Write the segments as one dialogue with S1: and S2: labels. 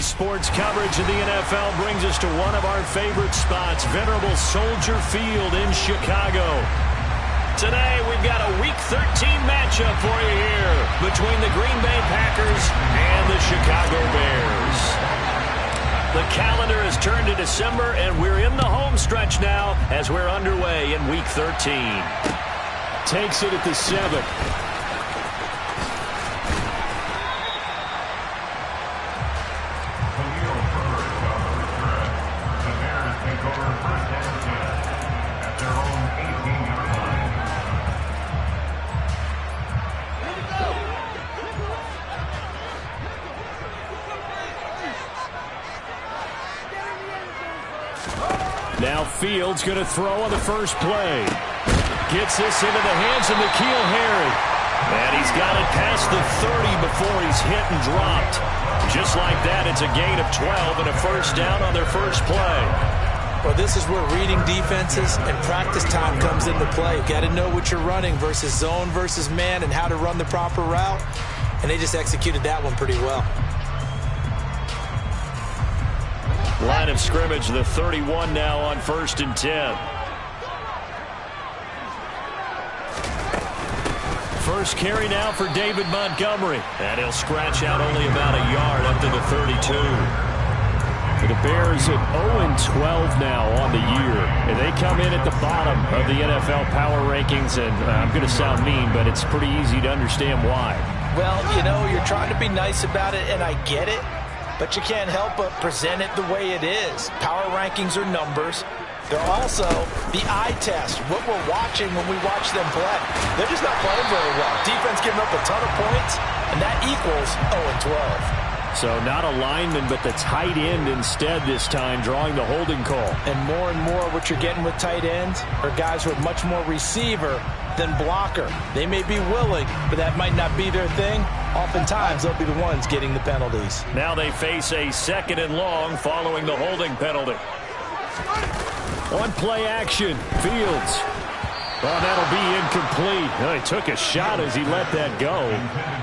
S1: sports coverage of the NFL brings us to one of our favorite spots, venerable Soldier Field in Chicago. Today, we've got a Week 13 matchup for you here between the Green Bay Packers and the Chicago Bears. The calendar has turned to December, and we're in the home stretch now as we're underway in Week 13. Takes it at the 7. Now Fields going to throw on the first play. Gets this into the hands of N'Keal Harry. And he's got it past the 30 before he's hit and dropped. Just like that, it's a gain of 12 and a first down on their first play.
S2: Well, this is where reading defenses and practice time comes into play. Got to know what you're running versus zone versus man and how to run the proper route. And they just executed that one pretty well.
S1: Line of scrimmage, the 31 now on 1st and 10. First carry now for David Montgomery. And he'll scratch out only about a yard up to the 32. The Bears at 0-12 now on the year. And they come in at the bottom of the NFL power rankings. And I'm going to sound mean, but it's pretty easy to understand why.
S2: Well, you know, you're trying to be nice about it, and I get it. But you can't help but present it the way it is. Power rankings are numbers. They're also the eye test, what we're watching when we watch them play. They're just not playing very well. Defense giving up a ton of points, and that equals 0-12.
S1: So not a lineman, but the tight end instead this time, drawing the holding call.
S2: And more what you're getting with tight ends are guys who are much more receiver than blocker. They may be willing, but that might not be their thing. Oftentimes, they'll be the ones getting the penalties.
S1: Now they face a 2nd and long following the holding penalty. On play action, Fields. Well, that'll be incomplete. Well, he took a shot as he let that go.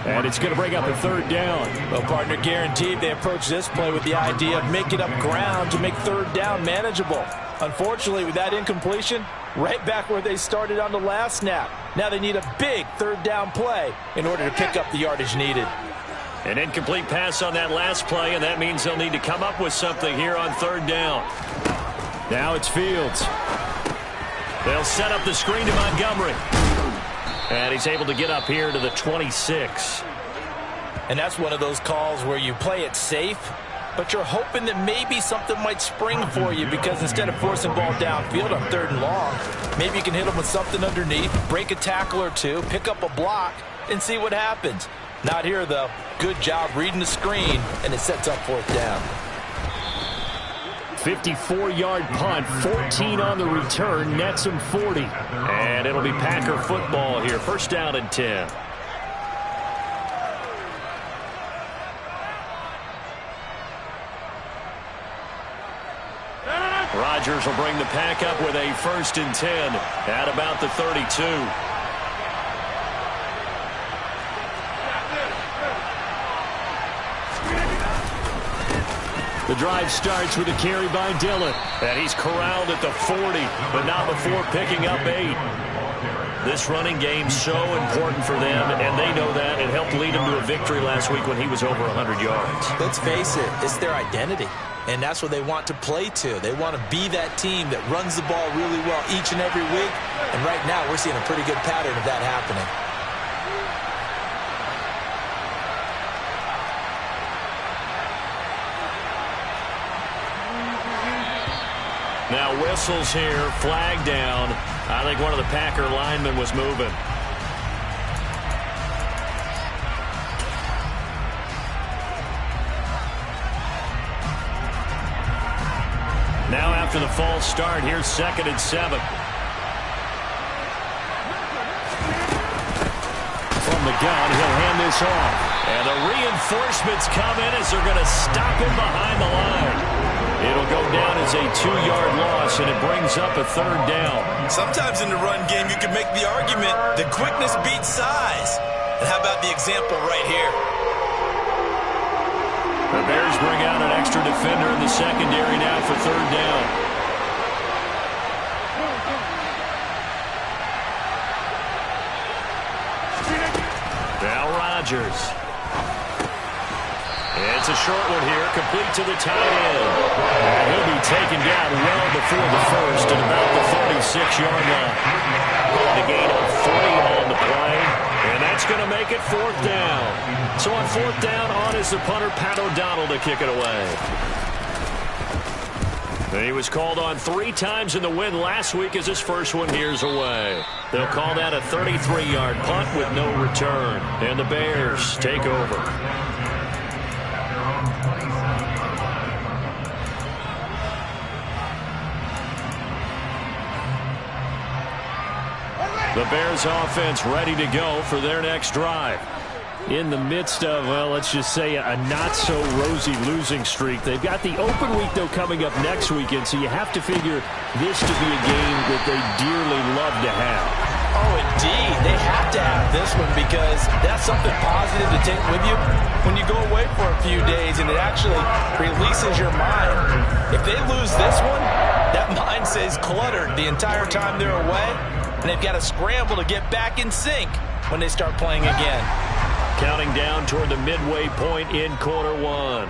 S1: And it's going to bring up a 3rd down.
S2: Well, partner, guaranteed they approach this play with the idea of making up ground to make 3rd down manageable. Unfortunately, with that incompletion, right back where they started on the last snap. Now they need a big 3rd down play in order to pick up the yardage needed.
S1: An incomplete pass on that last play, and that means they'll need to come up with something here on 3rd down. Now it's Fields. They'll set up the screen to Montgomery. And he's able to get up here to the 26.
S2: And that's one of those calls where you play it safe, but you're hoping that maybe something might spring for you, because instead of forcing ball downfield on 3rd and long, maybe you can hit them with something underneath, break a tackle or two, pick up a block, and see what happens. Not here, though. Good job reading the screen, and it sets up 4th down.
S1: 54-yard punt, 14 on the return, nets him 40. And it'll be Packer football here, 1st down and 10. Rodgers will bring the Pack up with a 1st and 10 at about the 32. The drive starts with a carry by Dillon. And he's corralled at the 40, but not before picking up 8. This running game's so important for them, and they know that. It helped lead him to a victory last week when he was over 100 yards.
S2: Let's face it, it's their identity. And that's what they want to play to. They want to be that team that runs the ball really well each and every week. And right now, we're seeing a pretty good pattern of that happening.
S1: Now whistles here, flag down. I think one of the Packer linemen was moving. Now after the false start, here's 2nd and 7. From the gun, he'll hand this off. And the reinforcements come in as they're going to stop him behind the line. It'll go down as a 2-yard loss, and it brings up a 3rd down.
S3: Sometimes in the run game, you can make the argument that quickness beats size. And how about the example right here?
S1: The Bears bring out an extra defender in the secondary now for third down. Now Rodgers. It's a short one here, complete to the tight end. And he'll be taken down well before the first at about the 36-yard line. A gain of 3 on the play, and that's going to make it fourth down. So on fourth down, on is the punter, Pat O'Donnell, to kick it away. And he was called on 3 times in the win last week as his first one here's away. They'll call that a 33-yard punt with no return. And the Bears take over. The Bears offense ready to go for their next drive. In the midst of, well, let's just say a not-so-rosy losing streak. They've got the open week, though, coming up next weekend, so you have to figure this to be a game that they dearly love to have.
S2: Oh, indeed. They have to have this one because that's something positive to take with you when you go away for a few days, and it actually releases your mind. If they lose this one, that mind stays cluttered the entire time they're away, and they've got to scramble to get back in sync when they start playing again.
S1: Counting down toward the midway point in quarter one.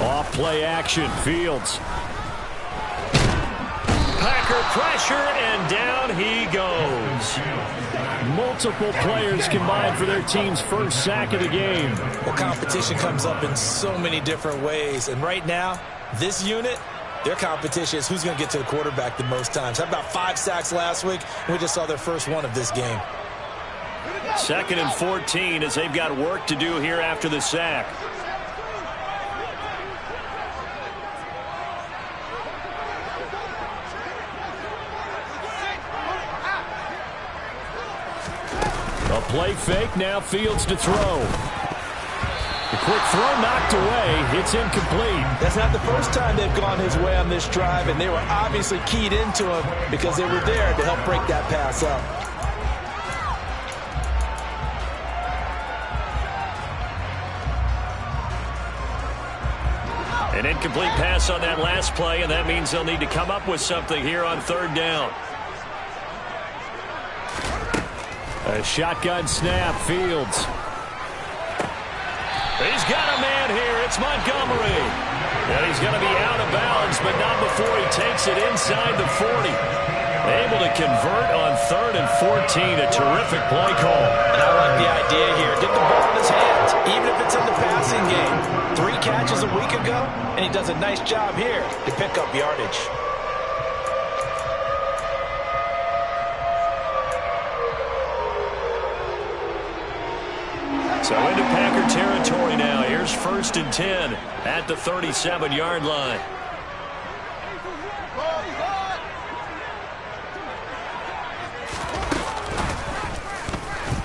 S1: Off play action, Fields. Packer pressure, and down he goes. Multiple players combined for their team's first sack of the game.
S2: Well, competition comes up in so many different ways. And right now, this unit, their competition is who's going to get to the quarterback the most times. How about 5 sacks last week? We just saw their first one of this game.
S1: 2nd and 14 as they've got work to do here after the sack. A play fake, now Fields to throw. The quick throw knocked away. It's incomplete.
S2: That's not the first time they've gone his way on this drive, and they were obviously keyed into him because they were there to help break that pass up.
S1: An incomplete pass on that last play, and that means they'll need to come up with something here on third down. A shotgun snap, Fields. He's got a man here. It's Montgomery. And he's going to be out of bounds, but not before he takes it inside the 40. Able to convert on 3rd and 14. A terrific play call.
S2: And I like the idea here. Get the ball in his hands, even if it's in the passing game. 3 catches a week ago, and he does a nice job here to pick up yardage.
S1: So into Packer territory now. Here's 1st and 10 at the 37-yard line.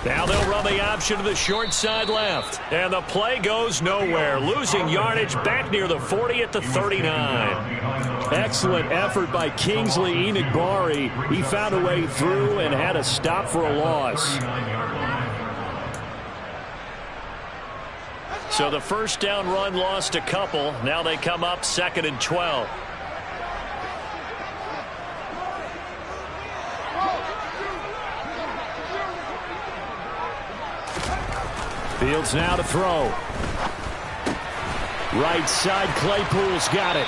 S1: Now they'll run the option to the short side left. And the play goes nowhere. Losing yardage back near the 40 at the 39. Excellent effort by Kingsley Enagbari. He found a way through and had a stop for a loss. So the first down run lost a couple. Now they come up 2nd and 12. Fields now to throw. Right side, Claypool's got it.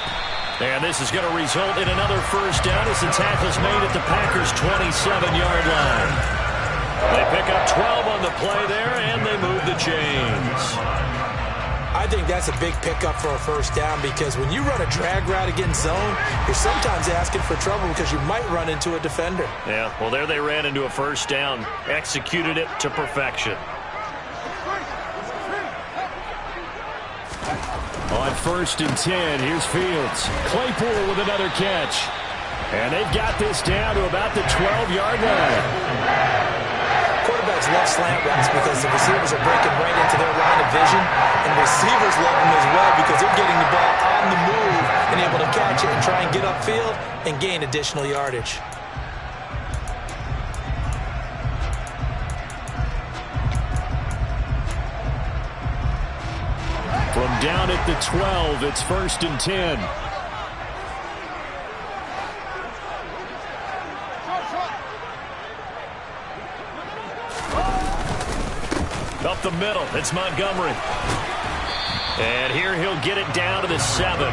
S1: And this is going to result in another first down as the tackle's made at the Packers' 27-yard line. They pick up 12 on the play there, and they move the chains.
S2: I think that's a big pickup for a first down because when you run a drag route against zone, you're sometimes asking for trouble because you might run into a defender.
S1: Yeah, well, there they ran into a first down, executed it to perfection. On 1st and 10, here's Fields. Claypool with another catch. And they've got this down to about the 12-yard line.
S2: Quarterbacks love slant routes because the receivers are breaking right into their line of vision, and receivers love them as well because they're getting the ball on the move and able to catch it and try and get upfield and gain additional yardage.
S1: From down at the 12, it's 1st and 10. Up the middle, it's Montgomery. And here he'll get it down to the 7.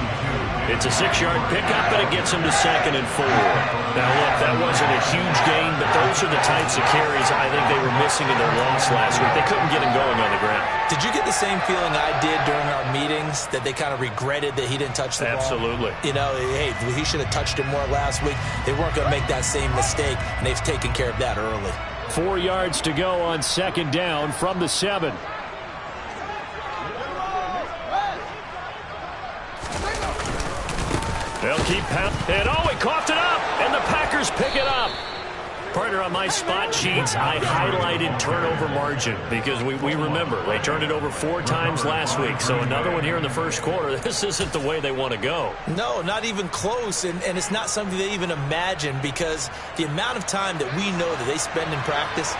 S1: It's a 6-yard pickup, and it gets him to 2nd and 4. Now, look, that wasn't a huge gain, but those are the types of carries I think they were missing in their loss last week. They couldn't get him going on the ground.
S2: Did you get the same feeling I did during our meetings, that they kind of regretted that he didn't touch the ball?
S1: Absolutely.
S2: You know, hey, he should have touched it more last week. They weren't going to make that same mistake, and they've taken care of that early.
S1: 4 yards to go on 2nd down from the 7. They'll keep pounding. And he coughed it up, and the Packers pick it up. Partner, on my spot sheets, I highlighted turnover margin because we remember they turned it over 4 times last week. So another one here in the first quarter. This isn't the way they want to go.
S2: No, not even close, and it's not something they even imagine, because the amount of time that we know that they spend in practice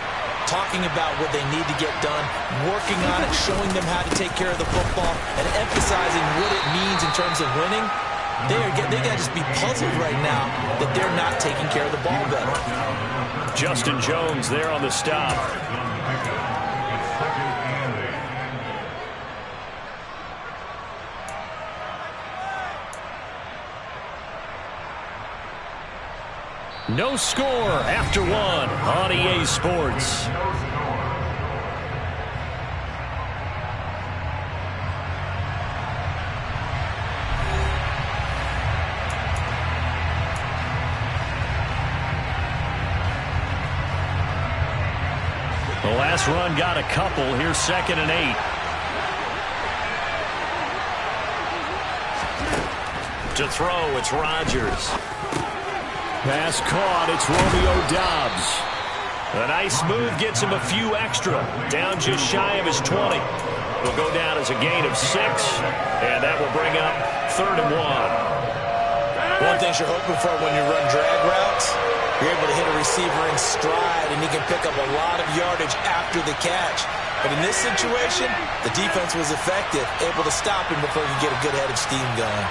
S2: talking about what they need to get done, working on it, showing them how to take care of the football, and emphasizing what it means in terms of winning. They got to just be puzzled right now that they're not taking care of the ball better.
S1: Justin Jones there on the stop. No score after 1 on EA Sports. The last run got a couple. Here's 2nd and 8. To throw, it's Rodgers. Pass caught, it's Romeo Doubs. A nice move gets him a few extra. Down just shy of his 20. Will go down as a gain of 6. And that will bring up 3rd and 1.
S2: One thing you're hoping for when you run drag routes, you're able to hit a receiver in stride, and he can pick up a lot of yardage after the catch. But in this situation, the defense was effective, able to stop him before he could get a good head of steam going.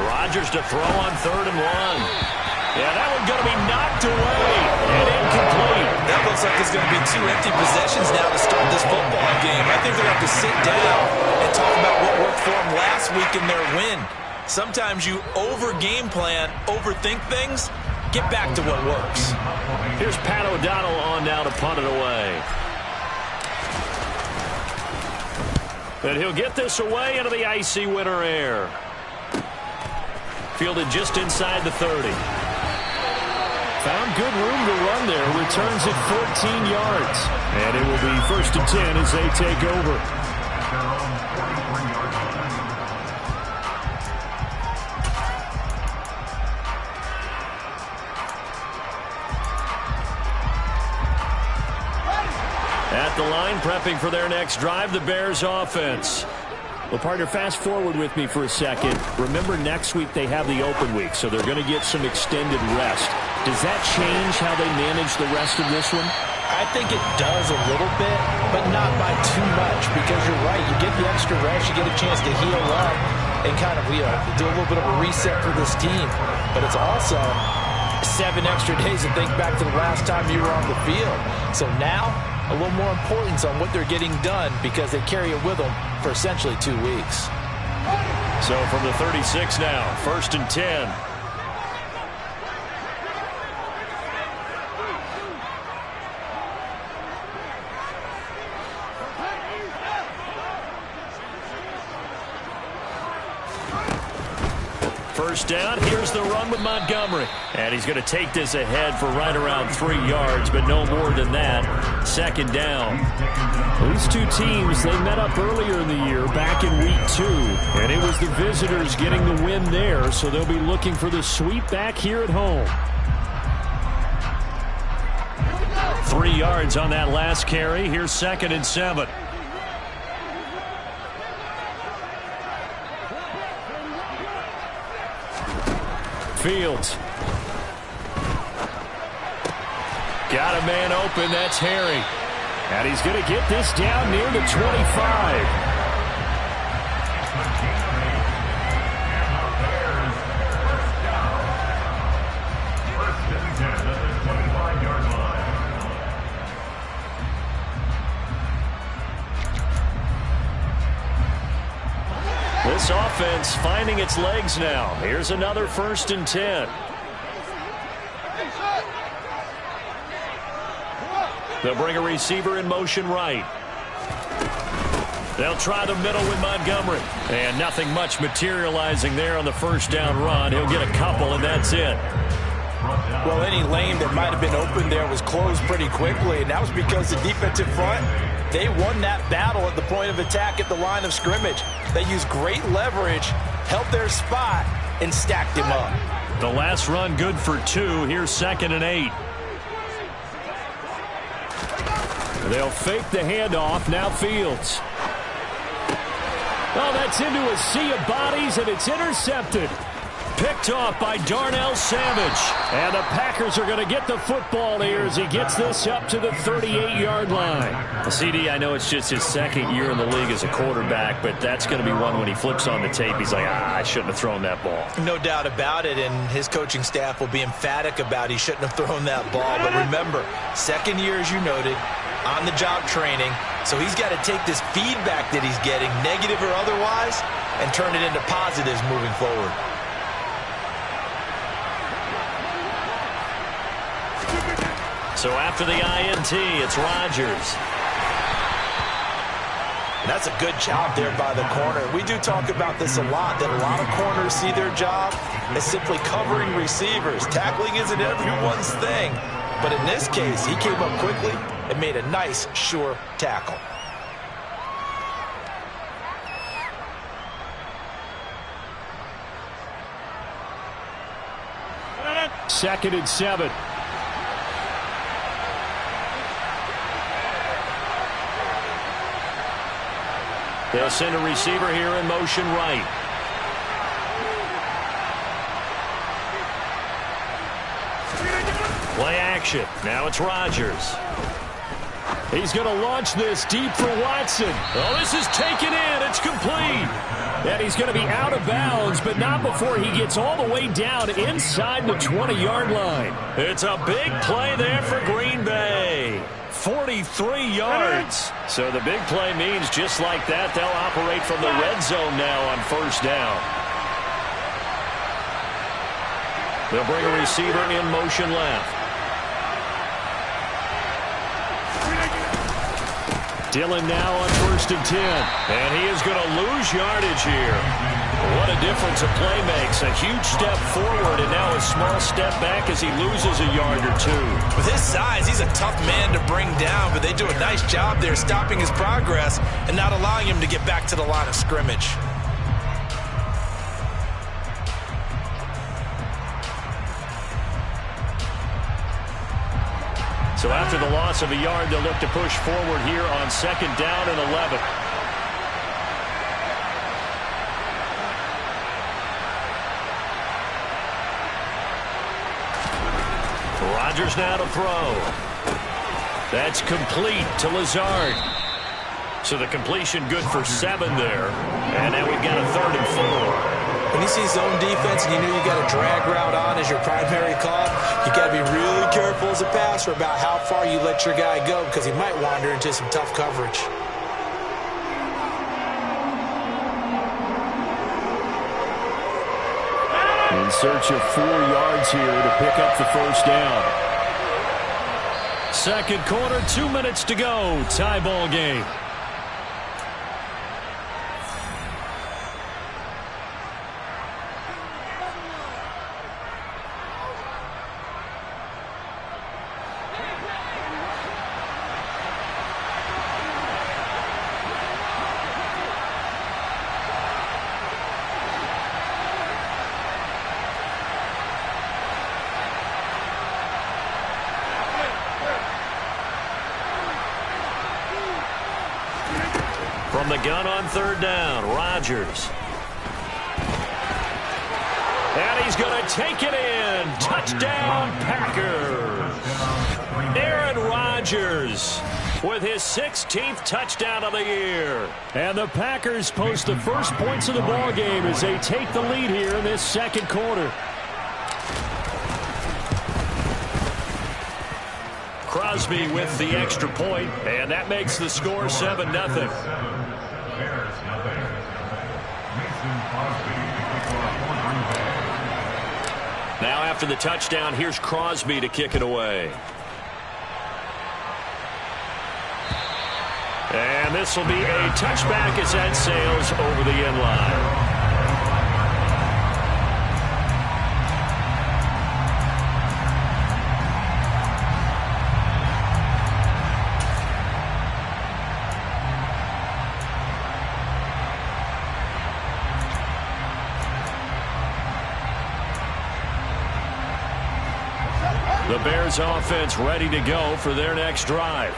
S1: Rodgers to throw on 3rd and 1. Yeah, that one's going to be knocked away and incomplete.
S2: That looks like it's going to be 2 empty possessions now to start this football game. I think they're going to have to sit down and talk about what worked for them last week in their win. Sometimes you over-game plan, overthink things. Get back to what works.
S1: Here's Pat O'Donnell on now to punt it away. And he'll get this away into the icy winter air. Fielded just inside the 30. Found good room to run there. Returns it 14 yards. And it will be 1st and 10 as they take over. At the line, prepping for their next drive, the Bears offense. Well, partner, fast forward with me for a second. Remember, next week they have the open week, so they're going to get some extended rest. Does that change how they manage the rest of this one?
S2: I think it does a little bit, but not by too much, because you're right. You get the extra rest, you get a chance to heal up and kind of do a little bit of a reset for this team. But it's also 7 extra days to think back to the last time you were on the field. So now, a little more importance on what they're getting done, because they carry it with them for essentially 2 weeks.
S1: So from the 36 now, 1st and 10. First down, here's the run with Montgomery. And he's going to take this ahead for right around 3 yards, but no more than that. 2nd down. These two teams, they met up earlier in the year, back in week 2. And it was the visitors getting the win there, so they'll be looking for the sweep back here at home. 3 yards on that last carry. Here's 2nd and 7. Fields. Got a man open. That's Harry. And he's going to get this down near the 25. This offense finding its legs now. Here's another 1st and 10. They'll bring a receiver in motion right. They'll try the middle with Montgomery. And nothing much materializing there on the 1st down run. He'll get a couple, and that's it.
S2: Well, any lane that might have been open there was closed pretty quickly, and that was because the defensive front, they won that battle at the point of attack at the line of scrimmage. They used great leverage, held their spot, and stacked him up.
S1: The last run good for 2. Here's 2nd and 8. They'll fake the handoff. Now Fields. Oh, that's into a sea of bodies, and it's intercepted. Picked off by Darnell Savage. And the Packers are going to get the football here as he gets this up to the 38-yard line.
S4: Well, CD, I know it's just his 2nd year in the league as a quarterback, but that's going to be one when he flips on the tape. He's like, I shouldn't have thrown that ball.
S2: No doubt about it, and his coaching staff will be emphatic about he shouldn't have thrown that ball. But remember, 2nd year, as you noted, on-the-job training, so he's got to take this feedback that he's getting, negative or otherwise, and turn it into positives moving forward.
S1: So after the INT, it's Rodgers.
S2: That's a good job there by the corner. We do talk about this a lot, that a lot of corners see their job as simply covering receivers. Tackling isn't everyone's thing. But in this case, he came up quickly and made a nice, sure tackle.
S1: Second and 7. They'll send a receiver here in motion right. Play action. Now it's Rodgers. He's going to launch this deep for Watson. Oh, this is taken in. It's complete. And he's going to be out of bounds, but not before he gets all the way down inside the 20-yard line. It's a big play there for Green Bay. 43 yards. So the big play means just like that, they'll operate from the red zone now on 1st down. They'll bring a receiver in motion left. Dillon now on 1st and 10. And he is going to lose yardage here. What a difference a play makes. A huge step forward and now a small step back as he loses a yard or 2.
S2: With his size, he's a tough man to bring down, but they do a nice job there stopping his progress and not allowing him to get back to the line of scrimmage.
S1: So after the loss of a yard, they'll look to push forward here on 2nd down and 11. Rodgers now to throw. That's complete to Lazard. So the completion good for 7 there. And now we've got a 3rd and 4.
S2: When you see zone defense and you know you got a drag route on as your primary call, you got to be really careful as a passer about how far you let your guy go because he might wander into some tough coverage.
S1: In search of 4 yards here to pick up the 1st down. 2nd quarter, 2 minutes to go. Tie ball game. From the gun on 3rd down, Rodgers. And he's He's going to take it in. Touchdown, Packers. Aaron Rodgers with his 16th touchdown of the year. And the Packers post the first points of the ball game as they take the lead here in this second quarter. Crosby with the extra point, and that makes the score 7-0. Now after the touchdown, here's Crosby to kick it away. And this will be a touchback as that sails over the end line. The Bears offense ready to go for their next drive.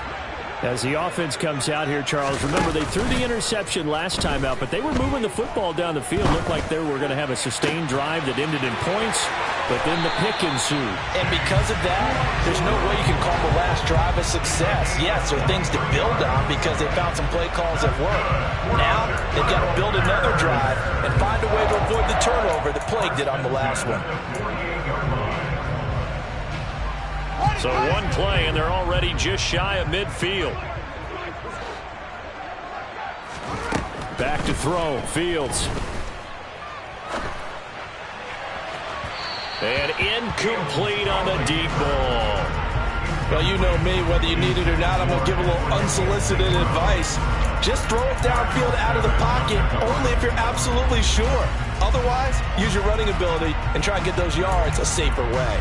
S1: As the offense comes out here, Charles, remember they threw the interception last time out, but they were moving the football down the field. Looked like they were going to have a sustained drive that ended in points, but then the pick ensued.
S2: And because of that, there's no way you can call the last drive a success. Yes, there are things to build on because they found some play calls that work. Now they've got to build another drive and find a way to avoid the turnover that plagued it on the last one.
S1: So one play, and they're already just shy of midfield. Back to throw, Fields. And incomplete on the deep ball.
S2: Well, you know me, whether you need it or not, I'm going to give a little unsolicited advice. Just throw it downfield out of the pocket, only if you're absolutely sure. Otherwise, use your running ability and try and get those yards a safer way.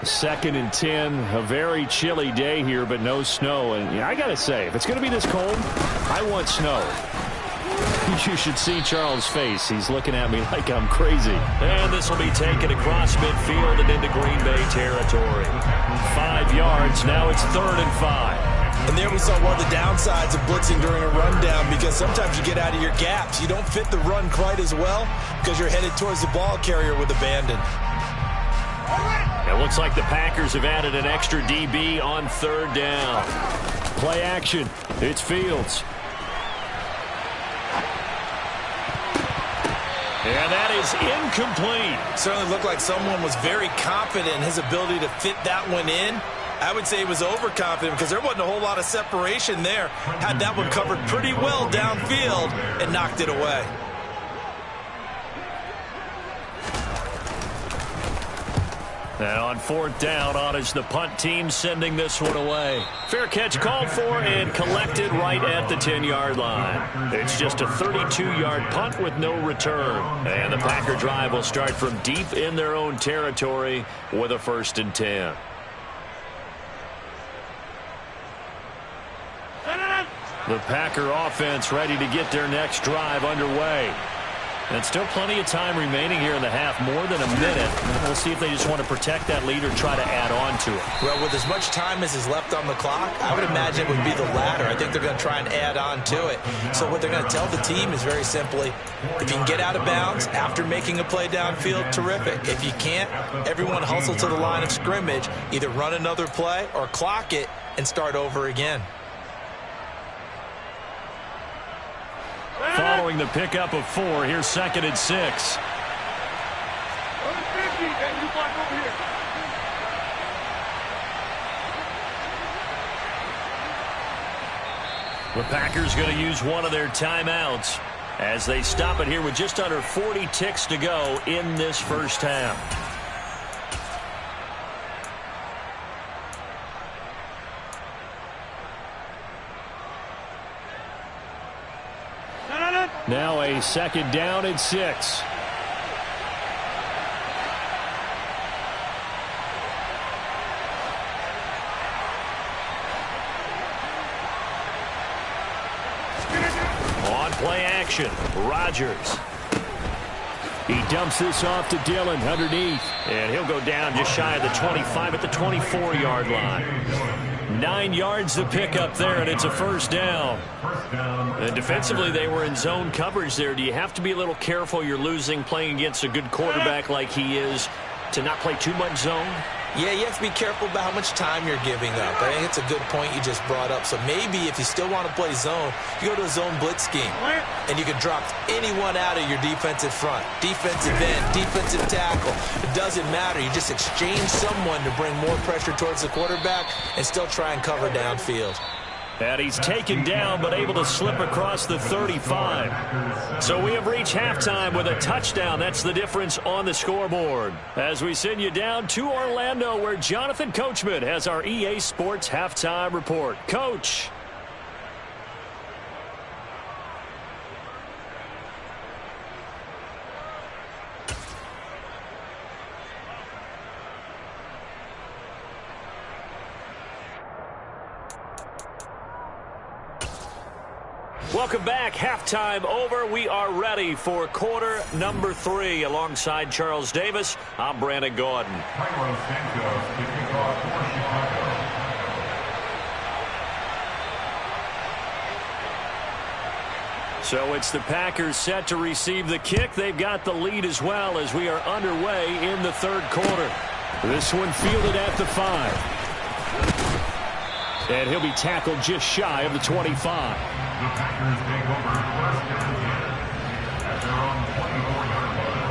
S1: Second and 10, a very chilly day here, but no snow. And I got to say, if it's going to be this cold, I want snow. You should see Charles' face. He's looking at me like I'm crazy. And this will be taken across midfield and into Green Bay territory. 5 yards. Now it's 3rd and 5.
S3: And there we saw one of the downsides of blitzing during a rundown, because sometimes you get out of your gaps. You don't fit the run quite as well because you're headed towards the ball carrier with abandon.
S1: It looks like the Packers have added an extra DB on 3rd down. Play action. It's Fields. And that is incomplete.
S3: Certainly looked like someone was very confident in his ability to fit that one in. I would say he was overconfident because there wasn't a whole lot of separation there. Had that one covered pretty well downfield and knocked it away.
S1: And on 4th down, on is the punt team sending this one away. Fair catch called for and collected right at the 10-yard line. It's just a 32-yard punt with no return. And the Packer drive will start from deep in their own territory with a 1st and 10. The Packer offense ready to get their next drive underway. And still plenty of time remaining here in the half, more than a minute. We'll see if they just want to protect that lead or try to add on to it.
S2: Well, with as much time as is left on the clock, I would imagine it would be the latter. I think they're going to try and add on to it. So what they're going to tell the team is very simply, if you can get out of bounds after making a play downfield, terrific. If you can't, everyone hustle to the line of scrimmage, either run another play or clock it and start over again.
S1: Following the pickup of 4, here's 2nd and 6. The Packers going to use one of their timeouts as they stop it here with just under 40 ticks to go in this first half. Now a 2nd down and 6. On play action, Rodgers. He dumps this off to Dillon underneath. And he'll go down just shy of the 25 at the 24-yard line. 9 yards to pick up there, and it's a first down. And defensively, they were in zone coverage there. Do you have to be a little careful? You're losing playing against a good quarterback like he is to not play too much zone?
S3: Yeah, you have to be careful about how much time you're giving up. I think it's a good point you just brought up. So maybe if you still want to play zone, you go to a zone blitz scheme. And you can drop anyone out of your defensive front. Defensive end, defensive tackle. It doesn't matter. You just exchange someone to bring more pressure towards the quarterback and still try and cover downfield.
S1: And he's taken down but able to slip across the 35. So we have reached halftime with a touchdown. That's the difference on the scoreboard. As we send you down to Orlando, where Jonathan Coachman has our EA Sports Halftime Report. Coach. Welcome back. Halftime over. We are ready for quarter number 3. Alongside Charles Davis, I'm Brandon Gordon. So it's the Packers set to receive the kick. They've got the lead as well as we are underway in the third quarter. This one fielded at the 5. And he'll be tackled just shy of the 25.
S5: The Packers take over first down again at their own 24-yard line.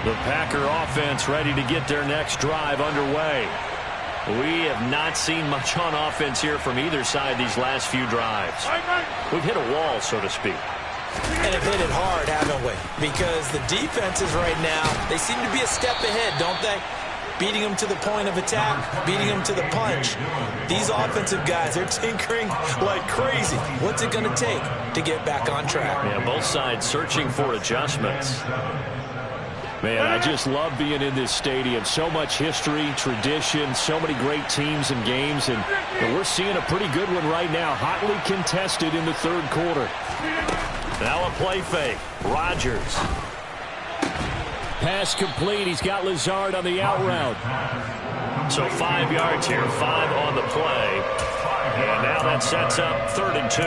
S1: The Packer offense ready to get their next drive underway. We have not seen much on offense here from either side these last few drives. We've hit a wall, so to speak.
S3: And have hit it hard, haven't we? Because the defenses right now, they seem to be a step ahead, don't they? Beating them to the point of attack, beating them to the punch. These offensive guys, they're tinkering like crazy. What's it going to take to get back on track?
S1: Yeah, both sides searching for adjustments. Man, I just love being in this stadium. So much history, tradition, so many great teams and games, and we're seeing a pretty good one right now, hotly contested in the third quarter. Now a play fake. Rodgers. Pass complete. He's got Lazard on the out route. So 5 yards here, 5 on the play. And now that sets up 3rd and 2.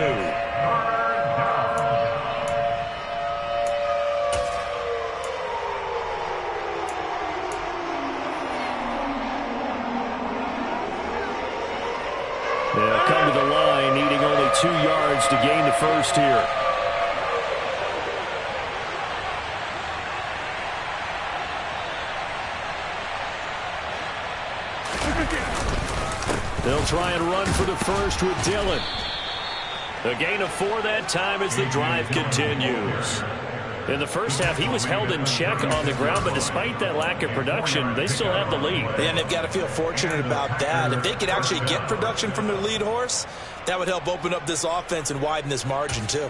S1: They'll come to the line, needing only 2 yards to gain the first here. They'll try and run for the first with Dillon. A gain of 4 that time as the drive continues. In the first half, he was held in check on the ground, but despite that lack of production, they still have the lead.
S3: And they've got to feel fortunate about that. If they could actually get production from their lead horse, that would help open up this offense and widen this margin too.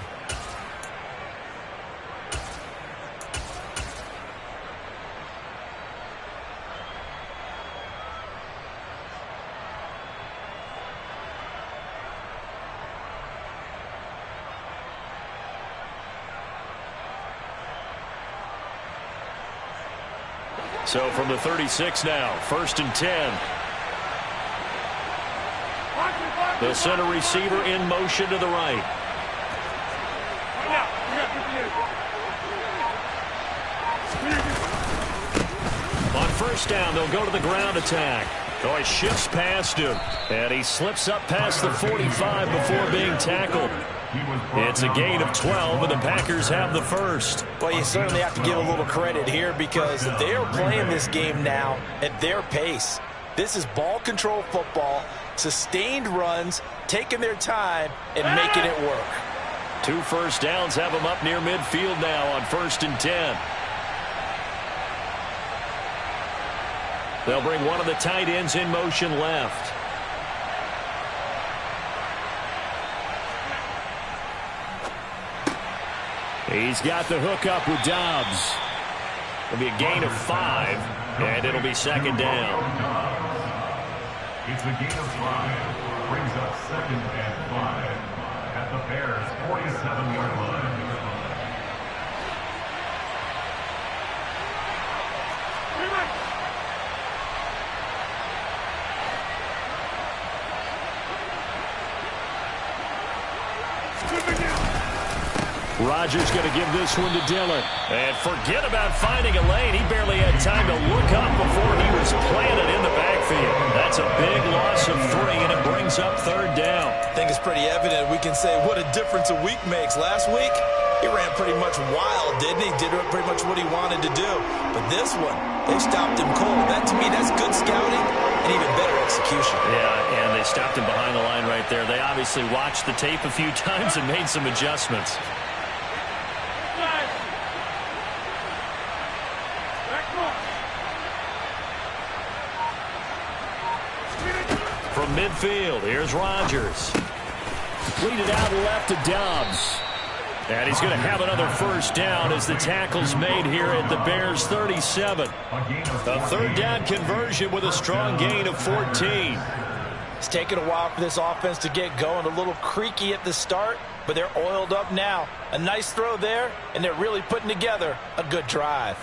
S1: So from the 36 now, 1st and 10. They'll send a receiver in motion to the right. On 1st down, they'll go to the ground attack. Oh, he shifts past him, and he slips up past the 45 before being tackled. It's a gain of 12, and the Packers have the first.
S3: Well, you certainly have to give a little credit here because they are playing this game now at their pace. This is ball control football, sustained runs, taking their time, and making it work.
S1: 2 first downs have them up near midfield now on 1st and 10. They'll bring one of the tight ends in motion left. He's got the hook up with Dobbs. It'll be a gain of 5, and it'll be 2nd down.
S5: It's a gain of 5. Brings up 2nd and 5 at the Bears' 47-yard line.
S1: Rodgers going to give this one to Dillon. And forget about finding a lane. He barely had time to look up before he was planted in the backfield. That's a big loss of 3, and it brings up 3rd down.
S3: I think it's pretty evident. We can say what a difference a week makes. Last week, he ran pretty much wild, didn't he? Did pretty much what he wanted to do. But this one, they stopped him cold. That, to me, that's good scouting and even better execution.
S1: Yeah, and they stopped him behind the line right there. They obviously watched the tape a few times and made some adjustments. From midfield, here's Rodgers. Lead it out left to Dobbs. And he's going to have another 1st down as the tackle's made here at the Bears' 37. A 3rd down conversion with a strong gain of 14.
S2: It's taken a while for this offense to get going. A little creaky at the start, but they're oiled up now. A nice throw there, and they're really putting together a good drive.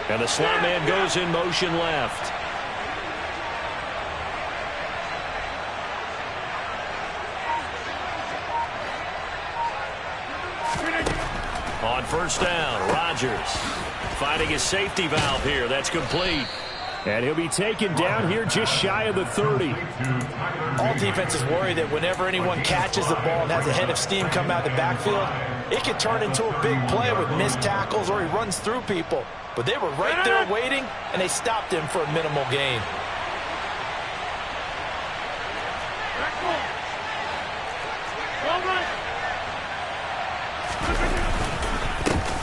S1: And the slot man goes in motion left. On 1st down, Rodgers finding his safety valve here. That's complete. And he'll be taken down here just shy of the 30.
S2: All defenses worry that whenever anyone catches the ball and has a head of steam come out of the backfield, it can turn into a big play with missed tackles or he runs through people. But they were right there waiting, and they stopped him for a minimal gain.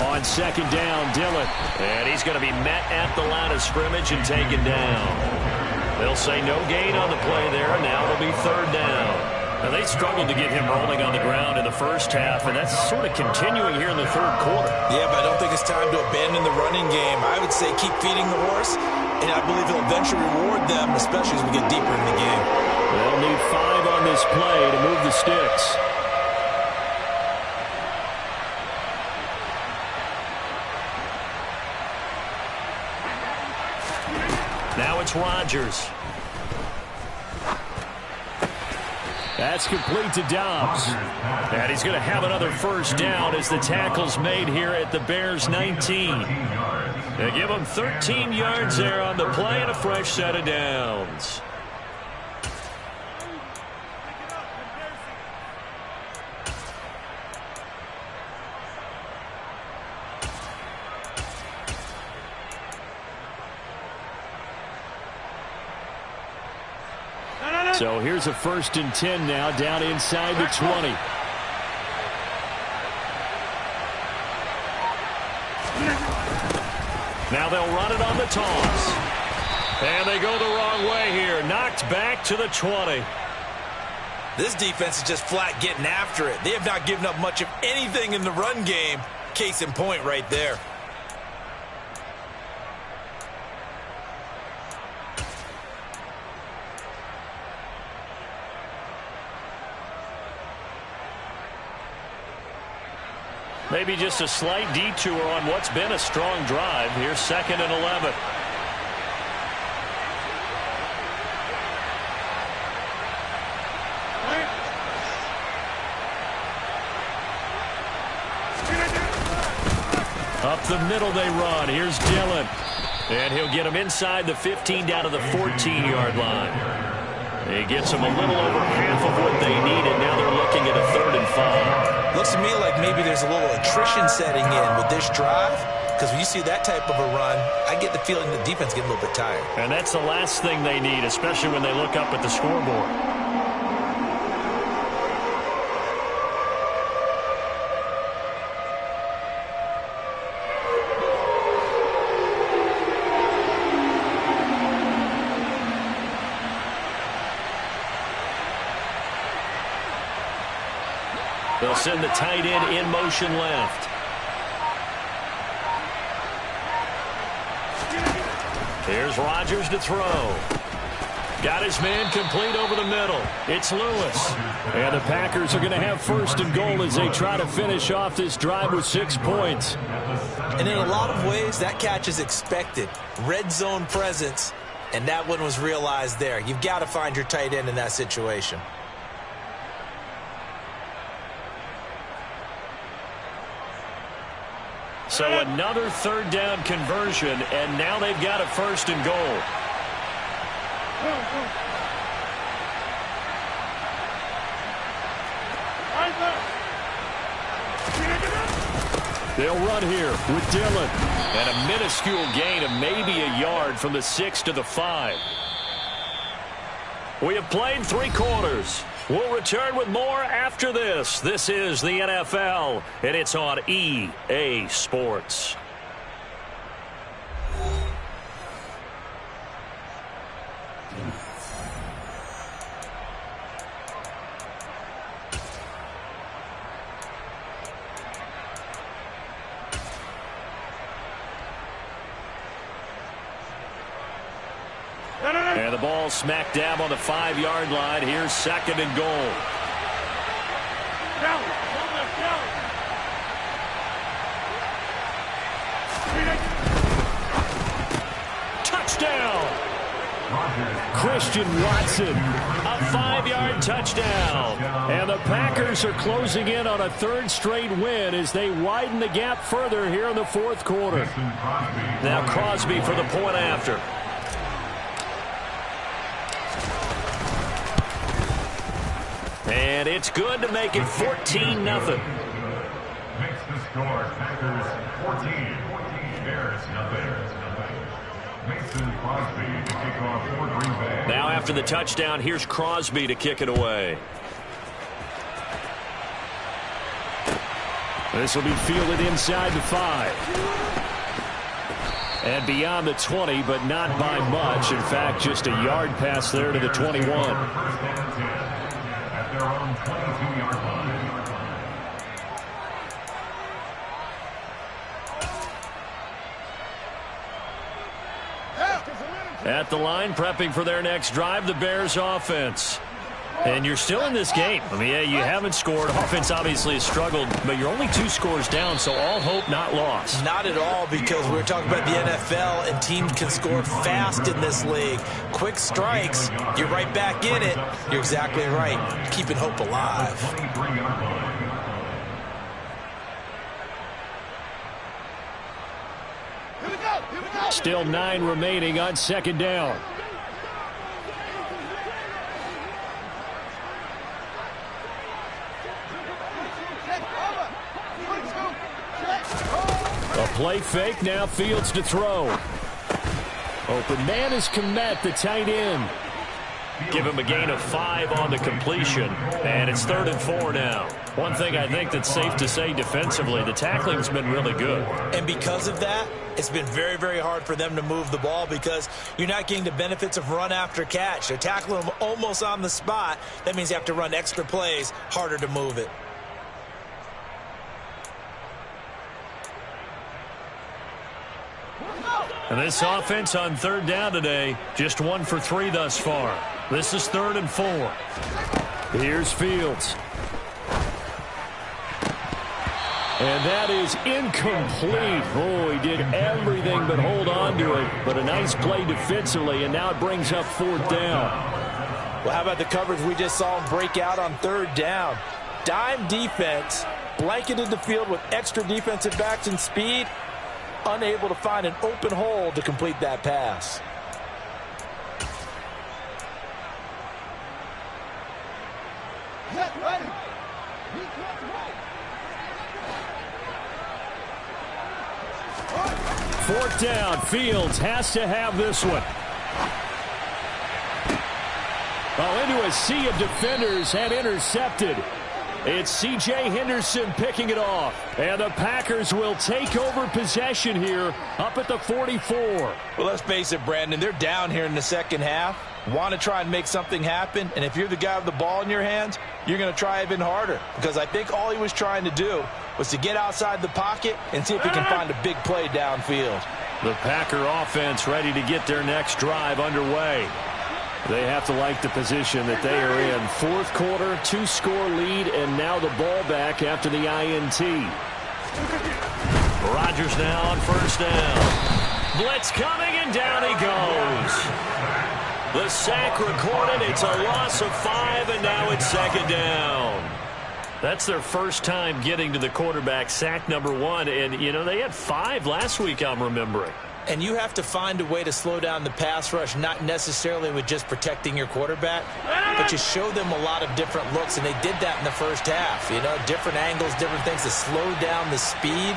S1: On 2nd down, Dillon. And he's going to be met at the line of scrimmage and taken down. They'll say no gain on the play there, and now it'll be 3rd down. Now, they struggled to get him rolling on the ground in the first half, and that's sort of continuing here in the 3rd quarter.
S3: Yeah, but I don't think it's time to abandon the running game. I would say keep feeding the horse, and I believe he'll eventually reward them, especially as we get deeper in the game.
S1: They'll need 5 on this play to move the sticks. Now it's Rodgers. That's complete to Dobbs. And he's going to have another 1st down as the tackle's made here at the Bears' 19. They give him 13 yards there on the play and a fresh set of downs. So here's a 1st and 10 now down inside the 20. Now they'll run it on the toss. And they go the wrong way here. Knocked back to the 20.
S3: This defense is just flat getting after it. They have not given up much of anything in the run game. Case in point right there.
S1: Maybe just a slight detour on what's been a strong drive. Here's 2nd and 11. Up the middle they run. Here's Dillon. And he'll get him inside the 15 down to the 14-yard line. He gets them a little over half of what they needed. Now they're looking at a 3rd and 5.
S3: Looks to me like maybe there's a little attrition setting in with this drive, because when you see that type of a run, I get the feeling the defense getting a little bit tired.
S1: And that's the last thing they need, especially when they look up at the scoreboard. They'll send the tight end in motion left. Here's Rodgers to throw. Got his man complete over the middle. It's Lewis. And the Packers are going to have first and goal as they try to finish off this drive with 6 points.
S2: And in a lot of ways, that catch is expected. Red zone presence, and that one was realized there. You've got to find your tight end in that situation.
S1: So another third down conversion, and now they've got a first and goal. They'll run here with Dillon. And a minuscule gain of maybe a yard from the 6 to the 5. We have played 3 quarters. We'll return with more after this. This is the NFL, and it's on EA Sports. And the ball smack dab on the 5-yard line. Here's second and goal. Touchdown! Christian Watson, a 5-yard touchdown. And the Packers are closing in on a 3rd straight win as they widen the gap further here in the 4th quarter. Now Crosby for the point after. And it's good to make it 14-0.
S5: Makes the score Packers 14, Bears nothing. Mason Crosby to kick off for Green Bay.
S1: Now after the touchdown, here's Crosby to kick it away. This will be fielded inside the 5. And beyond the 20, but not by much. In fact, just a yard pass there to the 21.
S5: Their own 22-yard line.
S1: At the line, prepping for their next drive, the Bears offense. And you're still in this game. I mean, yeah, you haven't scored. Offense obviously has struggled, but you're only 2 scores down, so all hope not lost.
S2: Not at all, because we're talking about the NFL, and teams can score fast in this league. Quick strikes, you're right back in it. You're exactly right. Keeping hope alive.
S1: Still 9 remaining on 2nd down. A play fake, now Fields to throw. Open man is Kmet, the tight end. Give him a gain of 5 on the completion, and it's 3rd and 4 now. One thing I think that's safe to say defensively, the tackling's been really good.
S2: And because of that, it's been very, very hard for them to move the ball because you're not getting the benefits of run after catch. They're tackling them almost on the spot. That means you have to run extra plays, harder to move it.
S1: And this offense on 3rd down today, just 1 for 3 thus far. This is 3rd and 4. Here's Fields. And that is incomplete. Oh, he did everything but hold on to it. But a nice play defensively, and now it brings up 4th down.
S2: Well, how about the coverage we just saw him break out on 3rd down? Dime defense, blanketed the field with extra defensive backs and speed, unable to find an open hole to complete that pass.
S1: Fourth down, Fields has to have this one. Oh, into a sea of defenders and intercepted. It's C.J. Henderson picking it off. And the Packers will take over possession here up at the 44.
S2: Well, let's face it, Brandon. They're down here in the second half. Want to try and make something happen. And if you're the guy with the ball in your hands, you're going to try even harder. Because I think all he was trying to do was to get outside the pocket and see if he can find a big play downfield.
S1: The Packer offense ready to get their next drive underway.
S4: They have to like the position that they are in. Fourth quarter, 2-score lead, and now the ball back after the INT.
S1: Rodgers now on first down. Blitz coming, and down he goes. The sack recorded. It's a loss of 5, and now it's second down. That's their first time getting to the quarterback, sack number 1. And, you know, they had 5 last week, I'm remembering.
S2: And you have to find a way to slow down the pass rush, not necessarily with just protecting your quarterback, but you show them a lot of different looks, and they did that in the first half. You know, different angles, different things to slow down the speed.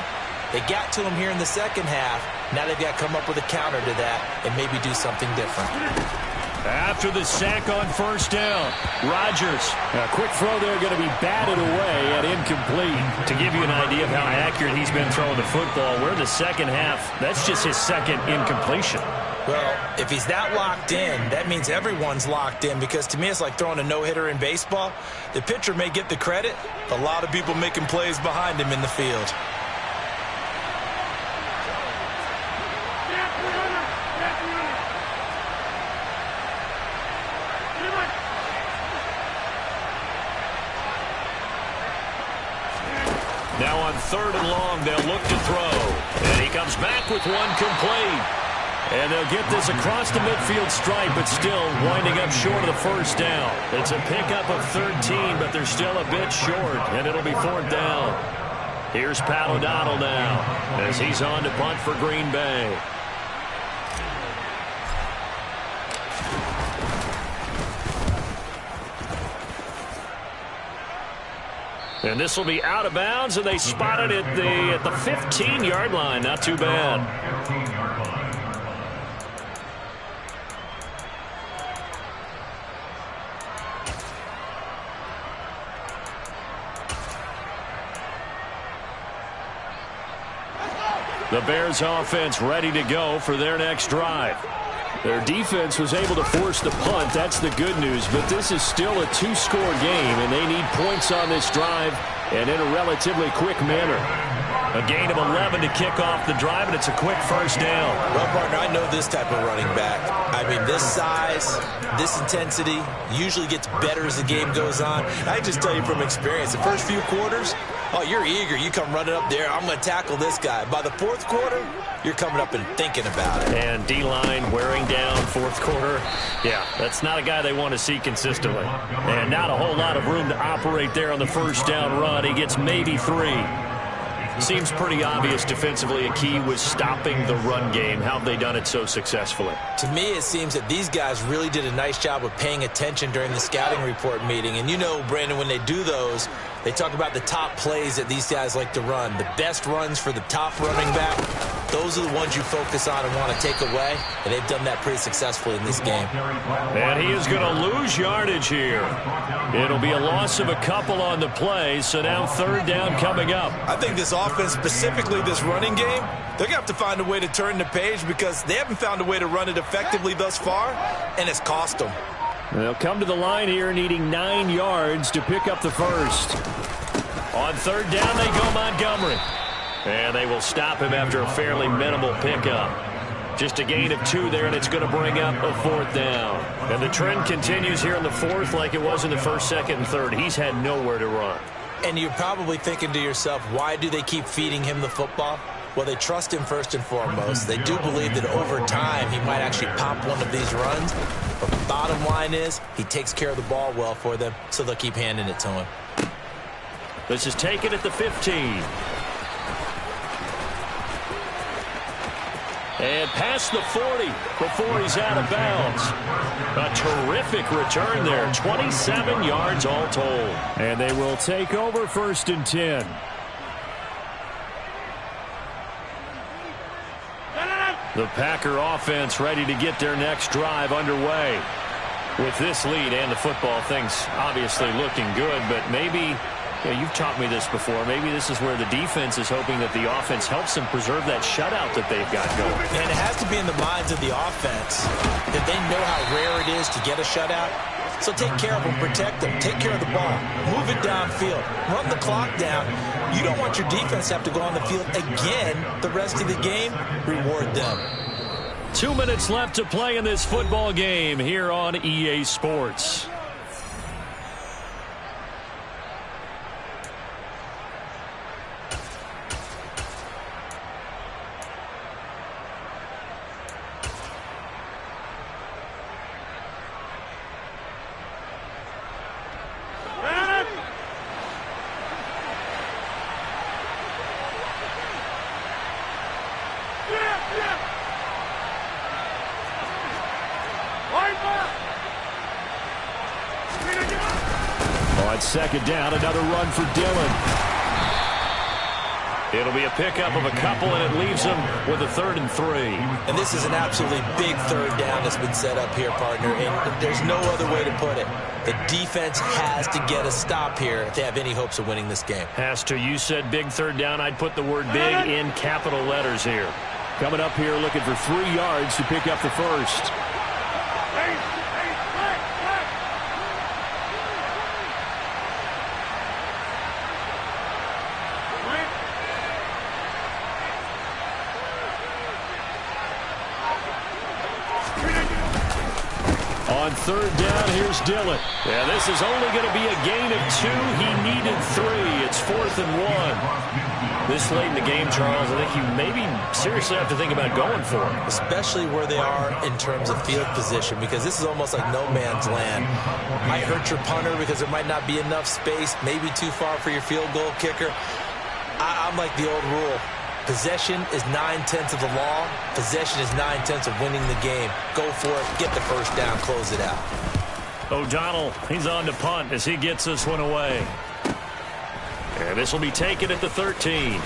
S2: They got to him here in the second half. Now they've got to come up with a counter to that and maybe do something different.
S1: After the sack on first down, Rodgers.
S4: A quick throw there going to be batted away and incomplete.
S1: To give you an idea of how accurate he's been throwing the football, we're in the second half. That's just his second incompletion.
S2: Well, if he's that locked in, that means everyone's locked in, because to me it's like throwing a no-hitter in baseball. The pitcher may get the credit, a lot of people making plays behind him in the field.
S1: Now on third and long, they'll look to throw. And he comes back with one complete. And they'll get this across the midfield stripe, but still winding up short of the first down. It's a pickup of 13, but they're still a bit short, and it'll be fourth down. Here's Pat O'Donnell now as he's on to punt for Green Bay. And this will be out of bounds, and they spotted it at the 15-yard line. Not too bad. The Bears offense ready to go for their next drive. Their defense was able to force the punt. That's the good news. But this is still a 2-score game, and they need points on this drive and in a relatively quick manner. A gain of 11 to kick off the drive, and it's a quick first down.
S2: Well, partner, I know this type of running back. I mean, this size, this intensity usually gets better as the game goes on. I just tell you from experience, the first few quarters, oh, you're eager. You come running up there. I'm going to tackle this guy. By the fourth quarter, you're coming up and thinking about it.
S1: And D-line wearing down fourth quarter. Yeah, that's not a guy they want to see consistently. And not a whole lot of room to operate there on the first down run. He gets maybe 3. Seems pretty obvious defensively a key was stopping the run game. How have they done it so successfully?
S2: To me, it seems that these guys really did a nice job of paying attention during the scouting report meeting. And you know, Brandon, when they do those, they talk about the top plays that these guys like to run. The best runs for the top running back, those are the ones you focus on and want to take away. And they've done that pretty successfully in this game.
S1: And he is going to lose yardage here. It'll be a loss of a couple on the play, so now third down coming up.
S3: I think this offense, specifically this running game, they're going to have to find a way to turn the page because they haven't found a way to run it effectively thus far, and it's cost them.
S4: They'll come to the line here needing 9 yards to pick up the first.
S1: On third down, they go Montgomery. And they will stop him after a fairly minimal pickup. Just a gain of 2 there, and it's going to bring up a fourth down. And the trend continues here in the fourth like it was in the first, second, and third. He's had nowhere to run.
S2: And you're probably thinking to yourself, why do they keep feeding him the football? Well, they trust him first and foremost. They do believe that over time he might actually pop one of these runs. But the bottom line is he takes care of the ball well for them, so they'll keep handing it to him.
S1: This is taken at the 15. And past the 40 before he's out of bounds. A terrific return there. 27 yards all told.
S4: And they will take over first and 10.
S1: The Packer offense ready to get their next drive underway. With this lead and the football, things obviously looking good, but maybe, you've taught me this before, maybe this is where the defense is hoping that the offense helps them preserve that shutout that they've got going.
S2: And it has to be in the minds of the offense that they know how rare it is to get a shutout. So take care of them, protect them, take care of the ball, move it downfield, run the clock down. You don't want your defense to have to go on the field again the rest of the game. Reward them.
S1: 2 minutes left to play in this football game here on EA Sports. On second down, another run for Dillon. It'll be a pickup of a couple, and it leaves him with a 3rd and 3.
S2: And this is an absolutely big 3rd down that's been set up here, partner, and there's no other way to put it. The defense has to get a stop here if they have any hopes of winning this game.
S1: Has to. You said big 3rd down. I'd put the word big in capital letters here. Coming up here looking for 3 yards to pick up the first. On 3rd down, here's Dillon. Yeah, this is only going to be a gain of 2. He needed 3. It's 4th and 1. This late in the game, Charles, I think you maybe seriously have to think about going for it.
S2: Especially where they are in terms of field position, because this is almost like no man's land. Might hurt your punter because there might not be enough space, maybe too far for your field goal kicker. I'm like the old rule. Possession is 9/10 of the law. Possession is 9/10 of winning the game. Go for it. Get the first down. Close it out.
S1: O'Donnell, he's on to punt as he gets this one away. And this will be taken at the 13.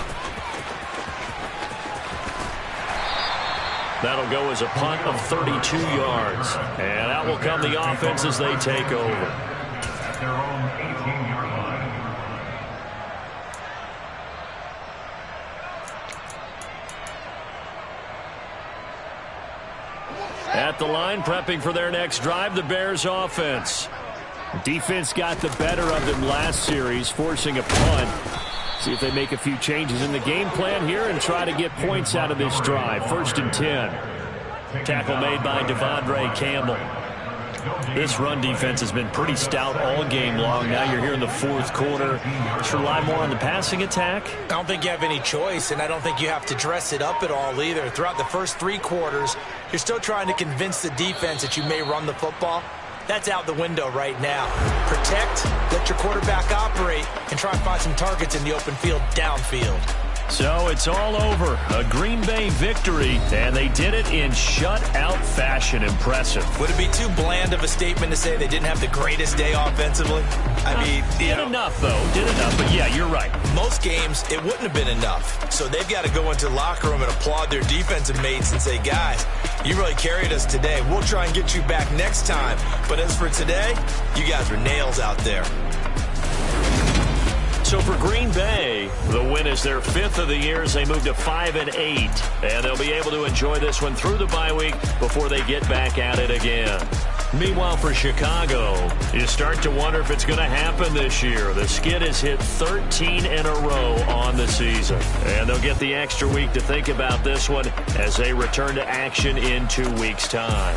S1: That'll go as a punt of 32 yards. And out will come the offense as they take over.
S5: At their own 18-yard line.
S1: At the line, prepping for their next drive, the Bears offense. Defense got the better of them last series, forcing a punt. See if they make a few changes in the game plan here and try to get points out of this drive. 1st and 10. Tackle made by Devondre Campbell. This run defense has been pretty stout all game long. Now you're here in the 4th quarter. Should rely more on the passing attack?
S2: I don't think you have any choice, and I don't think you have to dress it up at all either. Throughout the first 3 quarters, you're still trying to convince the defense that you may run the football. That's out the window right now. Protect, let your quarterback operate, and try and find some targets in the open field downfield.
S1: So it's all over. A Green Bay victory, and they did it in shutout fashion. Impressive.
S2: Would it be too bland of a statement to say they didn't have the greatest day offensively? I mean,
S1: did enough, though. Did enough, but yeah, you're right.
S2: Most games, it wouldn't have been enough. So they've got to go into the locker room and applaud their defensive mates and say, guys, you really carried us today. We'll try and get you back next time. But as for today, you guys were nails out there.
S1: So for Green Bay, the win is their 5th of the year as they move to 5-8. And they'll be able to enjoy this one through the bye week before they get back at it again. Meanwhile, for Chicago, you start to wonder if it's going to happen this year. The skid has hit 13 in a row on the season. And they'll get the extra week to think about this one as they return to action in 2 weeks' time.